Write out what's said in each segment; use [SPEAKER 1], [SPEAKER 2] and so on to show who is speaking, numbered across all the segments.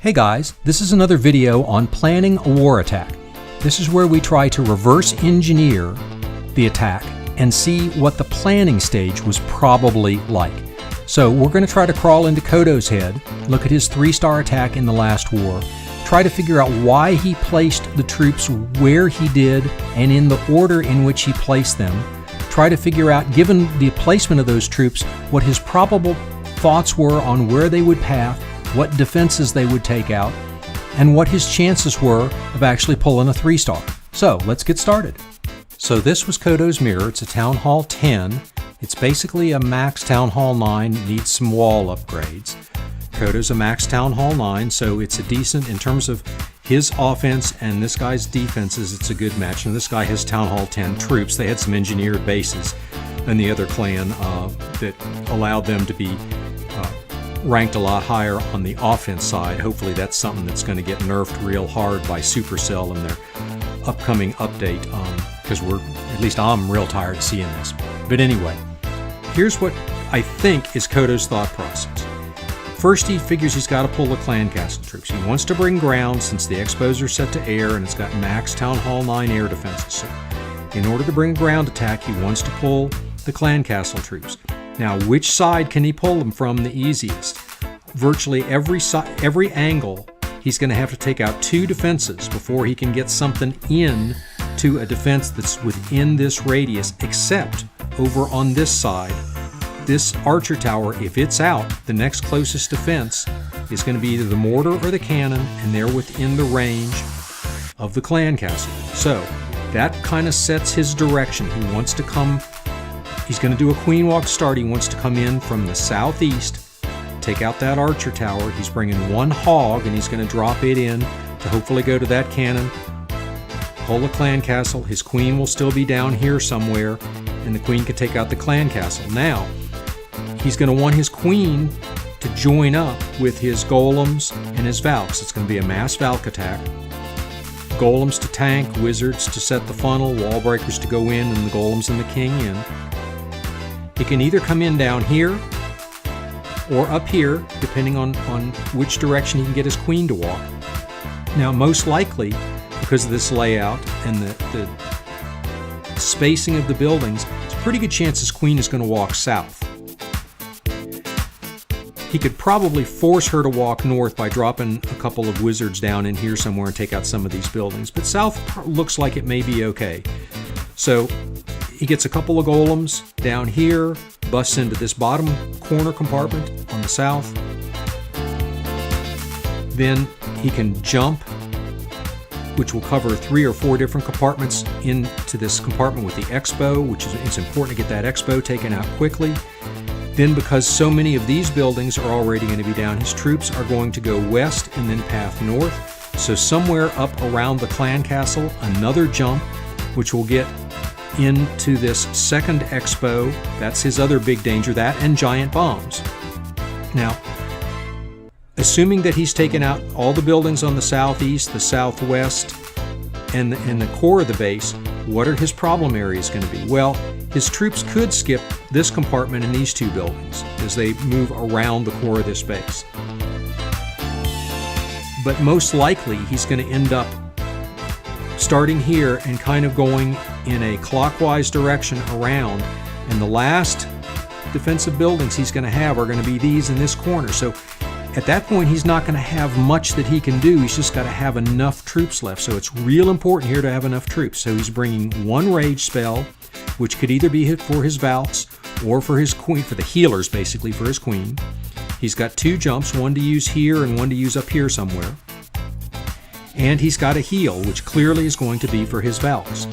[SPEAKER 1] Hey guys, this is another video on planning a war attack. This is where we try to reverse engineer the attack and see what the planning stage was probably like. So we're going to try to crawl into Kodo's head, look at his 3-star attack in the last war, try to figure out why he placed the troops where he did and in the order in which he placed them, try to figure out, given the placement of those troops, what his probable thoughts were on where they would path, what defenses they would take out, and what his chances were of actually pulling a 3-star. So let's get started. So this was Kodo's mirror. It's a Town Hall 10. It's basically a max Town Hall 9, needs some wall upgrades. Kodo's a max Town Hall 9, so it's a decent, in terms of his offense and this guy's defenses, it's a good match. And this guy has Town Hall 10 troops. They had some engineered bases in the other clan that allowed them to be ranked a lot higher on the offense side. Hopefully that's something that's going to get nerfed real hard by Supercell in their upcoming update, because at least I'm real tired of seeing this. But anyway, here's what I think is Kodo's thought process. First, he figures he's got to pull the clan castle troops. He wants to bring ground since the expos are set to air and it's got max Town Hall 9 air defenses. So in order to bring ground attack, he wants to pull the clan castle troops. Now, which side can he pull them from the easiest? Virtually every angle, he's going to have to take out 2 defenses before he can get something in to a defense that's within this radius, except over on this side. This archer tower, if it's out, the next closest defense is going to be either the mortar or the cannon, and they're within the range of the clan castle. So that kind of sets his direction. He wants to come. He's going to do a queen walk start. He wants to come in from the southeast, take out that archer tower. He's bringing 1 hog and he's going to drop it in to hopefully go to that cannon, pull the clan castle. His queen will still be down here somewhere, and the queen can take out the clan castle. Now, he's going to want his queen to join up with his golems and his valks. It's going to be a mass-valk attack. Golems to tank, wizards to set the funnel, wall breakers to go in, and the golems and the king in. He can either come in down here or up here, depending on which direction he can get his queen to walk. Now, most likely, because of this layout and the spacing of the buildings, it's a pretty good chance his queen is going to walk south. He could probably force her to walk north by dropping a couple of wizards down in here somewhere and take out some of these buildings, but south looks like it may be okay. So he gets a couple of golems down here, busts into this bottom corner compartment on the south. Then he can jump, which will cover 3 or 4 different compartments into this compartment with the expo, which is, it's important to get that expo taken out quickly. Then, because so many of these buildings are already going to be down, his troops are going to go west and then path north. So somewhere up around the clan castle, another jump, which will get into this second expo. That's his other big danger, that and giant bombs. Now, assuming that he's taken out all the buildings on the southeast, the southwest, and the core of the base, what are his problem areas going to be? Well, his troops could skip this compartment and these 2 buildings as they move around the core of this base. But most likely, he's going to end up starting here and kind of going in a clockwise direction around, and the last defensive buildings he's going to have are going to be these in this corner. So at that point, he's not going to have much that he can do. He's just got to have enough troops left. So it's real important here to have enough troops. So he's bringing 1 rage spell, which could either be for his valks or for his queen, for the healers basically, for his queen. He's got 2 jumps, 1 to use here and 1 to use up here somewhere. And he's got a heal, which clearly is going to be for his valks.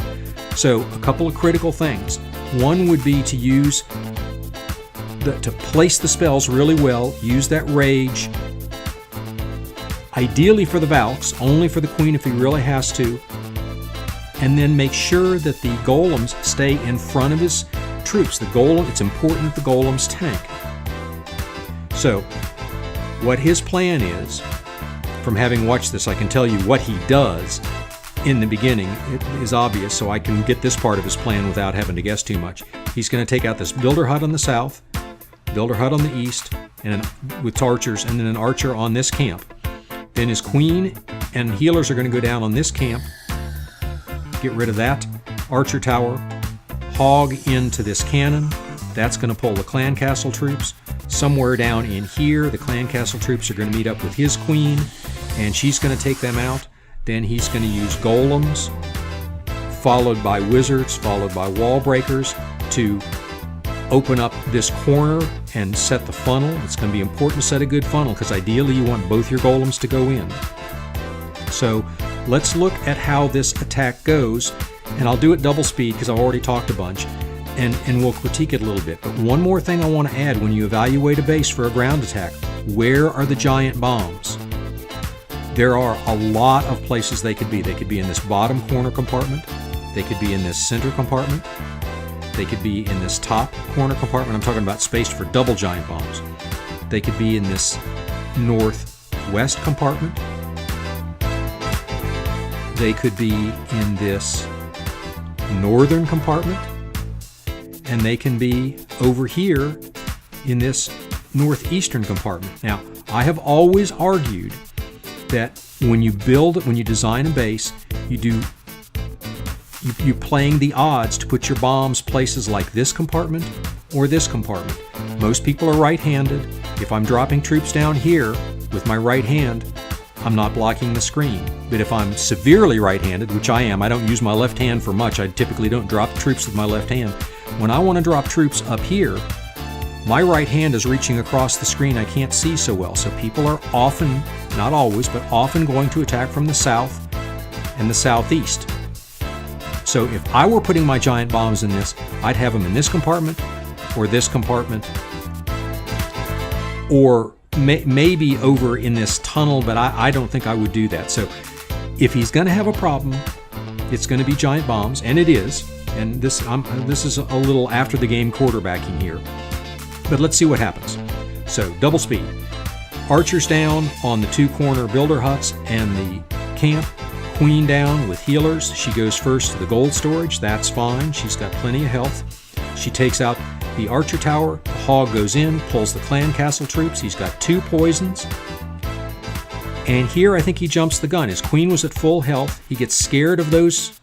[SPEAKER 1] So a couple of critical things. One would be to use to place the spells really well, use that rage, ideally for the valks, only for the queen if he really has to, and then make sure that the golems stay in front of his troops. It's important that the golems tank. So what his plan is, from having watched this, I can tell you what he does in the beginning. It is obvious, so I can get this part of his plan without having to guess too much. He's going to take out this builder hut on the south, builder hut on the east, and with archers, and then an archer on this camp. Then his queen and healers are going to go down on this camp. Get rid of that archer tower. Hog into this cannon. That's going to pull the clan castle troops. Somewhere down in here, the clan castle troops are going to meet up with his queen, and she's going to take them out. Then he's going to use golems, followed by wizards, followed by wall breakers to open up this corner and set the funnel. It's going to be important to set a good funnel because ideally you want both your golems to go in. So let's look at how this attack goes, and I'll do it double speed because I've already talked a bunch, and we'll critique it a little bit. But one more thing I want to add: when you evaluate a base for a ground attack, where are the giant bombs? There are a lot of places they could be. They could be in this bottom corner compartment. They could be in this center compartment. They could be in this top corner compartment. I'm talking about space for double giant bombs. They could be in this northwest compartment. They could be in this northern compartment. And they can be over here in this northeastern compartment. Now, I have always argued that when you design a base, you're playing the odds to put your bombs places like this compartment or this compartment. Most people are right-handed. If I'm dropping troops down here with my right hand, I'm not blocking the screen. But if I'm severely right-handed, which I am, I don't use my left hand for much. I typically don't drop troops with my left hand. When I want to drop troops up here, my right hand is reaching across the screen. I can't see so well. So people are often, not always, but often going to attack from the south and the southeast. So if I were putting my giant bombs in this, I'd have them in this compartment or this compartment, or maybe over in this tunnel, but I don't think I would do that. So if he's going to have a problem, it's going to be giant bombs, and it is. And this is a little after the game quarterbacking here. But let's see what happens. So double speed. Archers down on the two corner builder huts and the camp. Queen down with healers. She goes first to the gold storage. That's fine. She's got plenty of health. She takes out the archer tower. The hog goes in, pulls the clan castle troops. He's got 2 poisons. And here I think he jumps the gun. His queen was at full health. He gets scared of those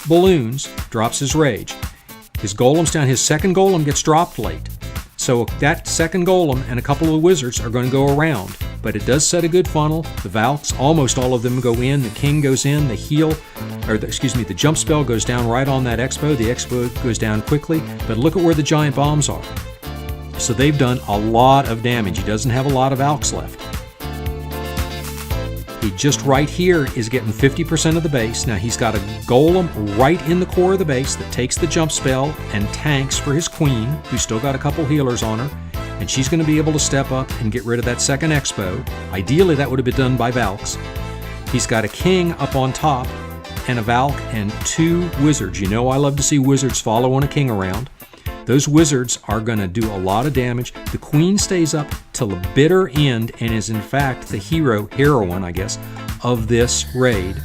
[SPEAKER 1] balloons, drops his rage. His golem's down. His second golem gets dropped late. So that second golem and a couple of wizards are going to go around. But it does set a good funnel. The Valks, almost all of them go in. The king goes in. The jump spell goes down right on that expo. The expo goes down quickly. But look at where the giant bombs are. So they've done a lot of damage. He doesn't have a lot of Valks left. He just right here is getting 50% of the base. Now he's got a golem right in the core of the base that takes the jump spell and tanks for his queen, who's still got a couple healers on her. And she's going to be able to step up and get rid of that second expo. Ideally, that would have been done by Valks. He's got a king up on top and a Valk and 2 wizards. You know I love to see wizards following a king around. Those wizards are going to do a lot of damage. The queen stays up till the bitter end and is in fact the heroine, I guess, of this raid.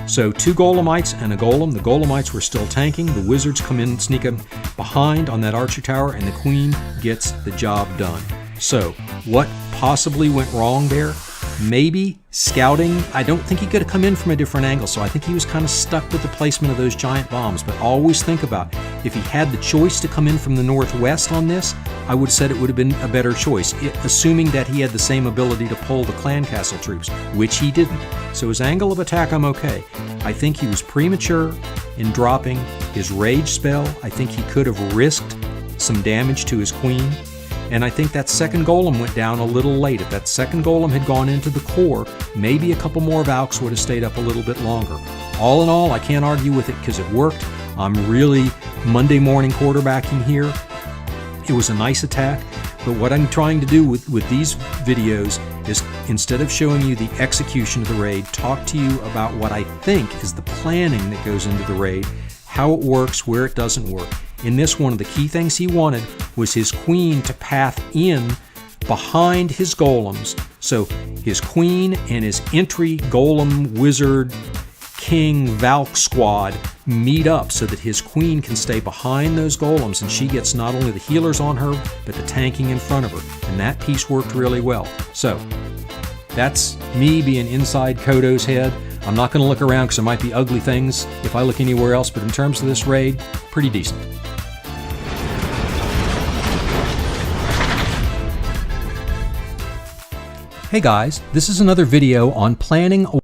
[SPEAKER 1] So 2 golemites and a golem. The golemites were still tanking. The wizards come in and sneak them behind on that archer tower, and the queen gets the job done. So what possibly went wrong there? Maybe scouting. I don't think he could have come in from a different angle, so I think he was kind of stuck with the placement of those giant bombs. But always think about, if he had the choice to come in from the northwest on this, I would have said it would have been a better choice, assuming that he had the same ability to pull the clan castle troops, which he didn't. So his angle of attack, I'm okay. I think he was premature in dropping his rage spell. I think he could have risked some damage to his queen. And I think that second golem went down a little late. If that second golem had gone into the core, maybe a couple more Valks would have stayed up a little bit longer. All in all, I can't argue with it because it worked. I'm really Monday morning quarterbacking here. It was a nice attack, but what I'm trying to do with these videos is, instead of showing you the execution of the raid, talk to you about what I think is the planning that goes into the raid, how it works, where it doesn't work. In this one of the key things he wanted was his queen to path in behind his golems. So his queen and his entry golem, wizard, king, Valk squad meet up so that his queen can stay behind those golems, and she gets not only the healers on her, but the tanking in front of her. And that piece worked really well. So That's me being inside Kodo's head. I'm not going to look around because there might be ugly things if I look anywhere else, but in terms of this raid, pretty decent. Hey guys, this is another video on planning